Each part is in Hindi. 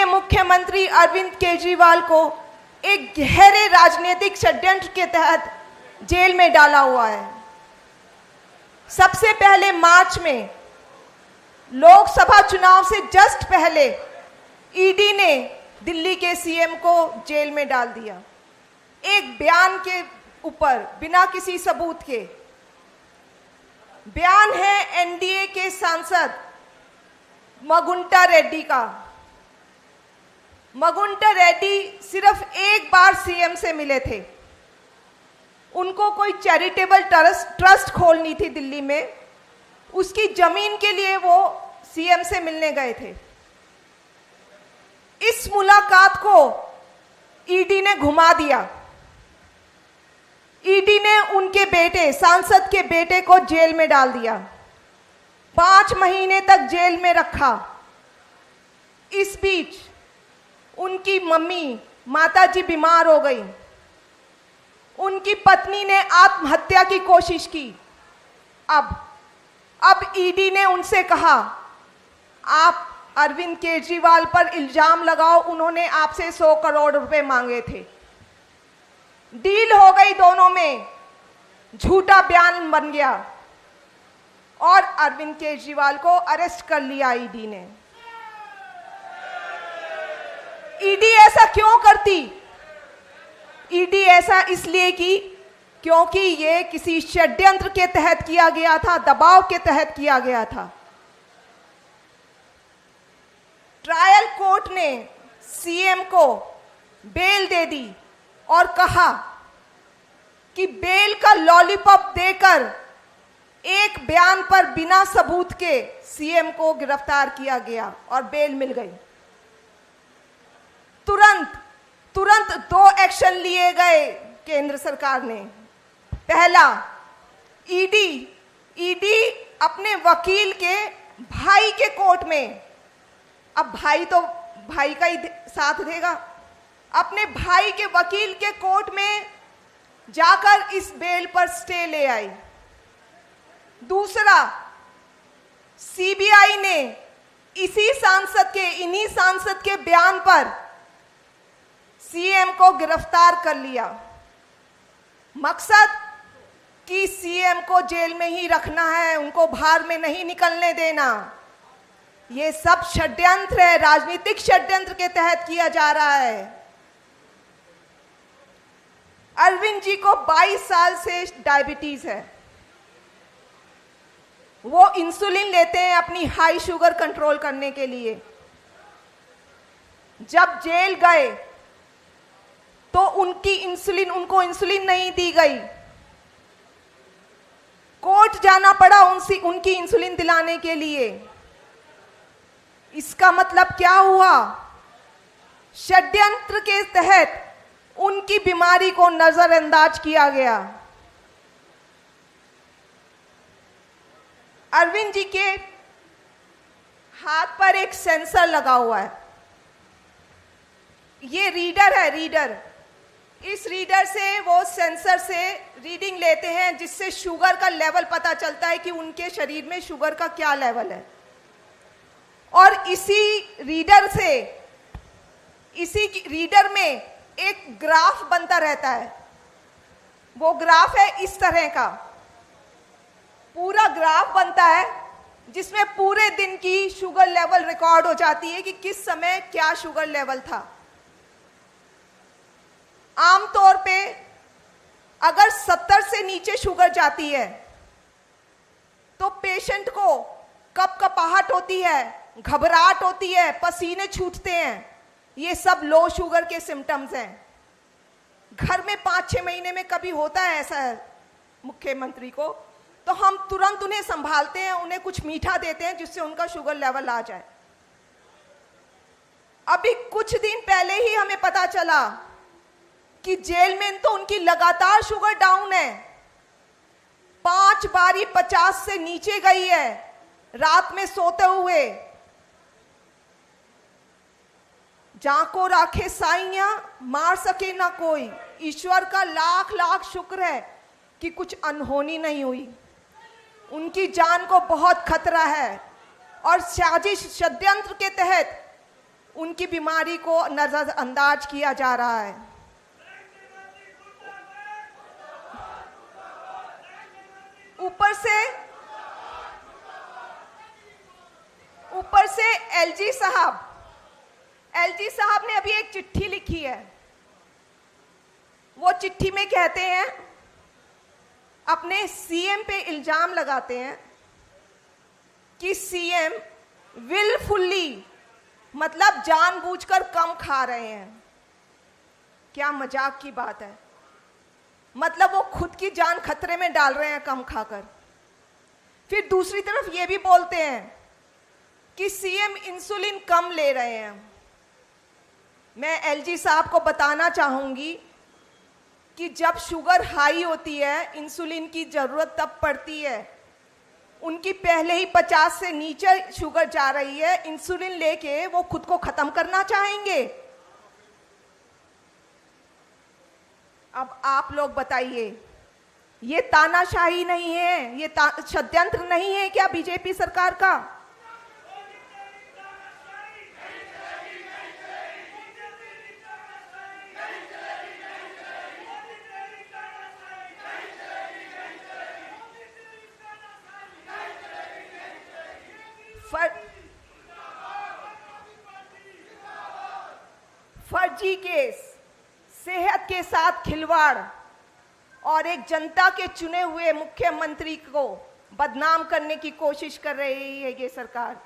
के मुख्यमंत्री अरविंद केजरीवाल को एक गहरे राजनीतिक षड्यंत्र के तहत जेल में डाला हुआ है। सबसे पहले मार्च में लोकसभा चुनाव से जस्ट पहले ईडी ने दिल्ली के सीएम को जेल में डाल दिया, एक बयान के ऊपर, बिना किसी सबूत के। बयान है एनडीए के सांसद मगुंटा रेड्डी का। मगुंटा रेड्डी सिर्फ एक बार सीएम से मिले थे। उनको कोई चैरिटेबल ट्रस्ट खोलनी थी दिल्ली में, उसकी जमीन के लिए वो सीएम से मिलने गए थे। इस मुलाकात को ईडी ने घुमा दिया। ईडी ने उनके बेटे, सांसद के बेटे को जेल में डाल दिया, 5 महीने तक जेल में रखा। इस बीच उनकी मम्मी, माताजी बीमार हो गई। उनकी पत्नी ने आत्महत्या की कोशिश की। अब ईडी ने उनसे कहा, आप अरविंद केजरीवाल पर इल्जाम लगाओ, उन्होंने आपसे 100 करोड़ रुपए मांगे थे। डील हो गई दोनों में, झूठा बयान बन गया और अरविंद केजरीवाल को अरेस्ट कर लिया ईडी ने। ईडी ऐसा क्यों करती? ईडी ऐसा इसलिए की क्योंकि ये किसी षड्यंत्र के तहत किया गया था, दबाव के तहत किया गया था। ट्रायल कोर्ट ने सीएम को बेल दे दी और कहा कि बेल का लॉलीपॉप देकर एक बयान पर बिना सबूत के सीएम को गिरफ्तार किया गया और बेल मिल गई। तुरंत 2 एक्शन लिए गए केंद्र सरकार ने। पहला, ईडी अपने वकील के भाई के कोर्ट में, अब भाई तो भाई का ही साथ देगा, अपने भाई के वकील के कोर्ट में जाकर इस बेल पर स्टे ले आई। दूसरा, सीबीआई ने इन्हीं सांसद के बयान पर सीएम को गिरफ्तार कर लिया। मकसद कि सीएम को जेल में ही रखना है, उनको बाहर में नहीं निकलने देना। ये सब षड्यंत्र है, राजनीतिक षड्यंत्र के तहत किया जा रहा है। अरविंद जी को 22 साल से डायबिटीज है। वो इंसुलिन लेते हैं अपनी हाई शुगर कंट्रोल करने के लिए। जब जेल गए तो उनको इंसुलिन नहीं दी गई। कोर्ट जाना पड़ा उनकी इंसुलिन दिलाने के लिए। इसका मतलब क्या हुआ? षड्यंत्र के तहत उनकी बीमारी को नजरअंदाज किया गया। अरविंद जी के हाथ पर एक सेंसर लगा हुआ है। ये रीडर है, रीडर। इस रीडर से, वो सेंसर से रीडिंग लेते हैं, जिससे शुगर का लेवल पता चलता है कि उनके शरीर में शुगर का क्या लेवल है। और इसी रीडर में एक ग्राफ बनता रहता है। वो ग्राफ है इस तरह का, पूरा ग्राफ बनता है जिसमें पूरे दिन की शुगर लेवल रिकॉर्ड हो जाती है कि किस समय क्या शुगर लेवल था। आमतौर पे अगर 70 से नीचे शुगर जाती है तो पेशेंट को कपकपाहट होती है, घबराहट होती है, पसीने छूटते हैं। ये सब लो शुगर के सिम्टम्स हैं। घर में 5-6 महीने में कभी होता है ऐसा मुख्यमंत्री को, तो हम तुरंत उन्हें संभालते हैं, उन्हें कुछ मीठा देते हैं जिससे उनका शुगर लेवल आ जाए। अभी कुछ दिन पहले ही हमें पता चला कि जेल में तो उनकी लगातार शुगर डाउन है। 5 बारी 50 से नीचे गई है रात में सोते हुए। जाको राखे साइया, मार सके ना कोई। ईश्वर का लाख लाख शुक्र है कि कुछ अनहोनी नहीं हुई। उनकी जान को बहुत खतरा है और साजिश षड्यंत्र के तहत उनकी बीमारी को नजरअंदाज किया जा रहा है। ऊपर से एलजी साहब ने अभी एक चिट्ठी लिखी है। वो चिट्ठी में कहते हैं, अपने सीएम पे इल्जाम लगाते हैं कि सीएम विलफुल्ली, मतलब जानबूझकर कम खा रहे हैं। क्या मजाक की बात है। मतलब वो खुद की जान खतरे में डाल रहे हैं कम खाकर। फिर दूसरी तरफ ये भी बोलते हैं कि सीएम इंसुलिन कम ले रहे हैं। मैं एलजी साहब को बताना चाहूंगी कि जब शुगर हाई होती है, इंसुलिन की जरूरत तब पड़ती है। उनकी पहले ही 50 से नीचे शुगर जा रही है, इंसुलिन लेके वो खुद को खत्म करना चाहेंगे। अब आप लोग बताइए, ये तानाशाही नहीं है, ये षड्यंत्र नहीं है क्या बीजेपी सरकार का? फर्जी केस, सेहत के साथ खिलवाड़ और एक जनता के चुने हुए मुख्यमंत्री को बदनाम करने की कोशिश कर रही है ये सरकार।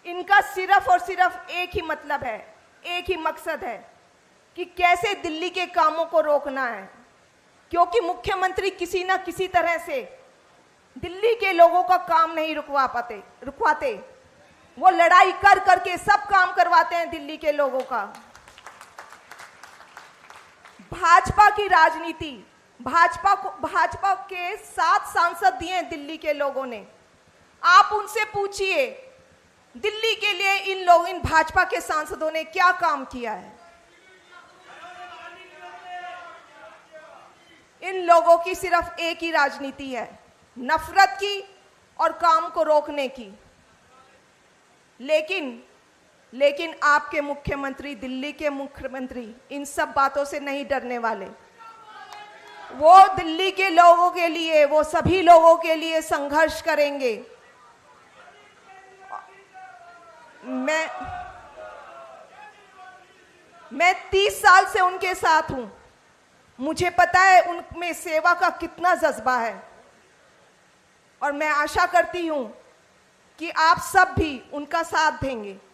इनका सिर्फ और सिर्फ एक ही मतलब है, एक ही मकसद है कि कैसे दिल्ली के कामों को रोकना है। क्योंकि किसी ना किसी तरह से दिल्ली के लोगों का काम नहीं रुकवाते। वो लड़ाई कर करके सब काम करवाते हैं दिल्ली के लोगों का। भाजपा की राजनीति, भाजपा के 7 सांसद दिए दिल्ली के लोगों ने। आप उनसे पूछिए, दिल्ली के लिए इन भाजपा के सांसदों ने क्या काम किया है? इन लोगों की सिर्फ एक ही राजनीति है, नफरत की और काम को रोकने की। लेकिन आपके मुख्यमंत्री, दिल्ली के मुख्यमंत्री इन सब बातों से नहीं डरने वाले। वो दिल्ली के लोगों के लिए, वो सभी लोगों के लिए संघर्ष करेंगे। मैं 30 साल से उनके साथ हूं। मुझे पता है उनमें सेवा का कितना जज्बा है और मैं आशा करती हूं कि आप सब भी उनका साथ देंगे।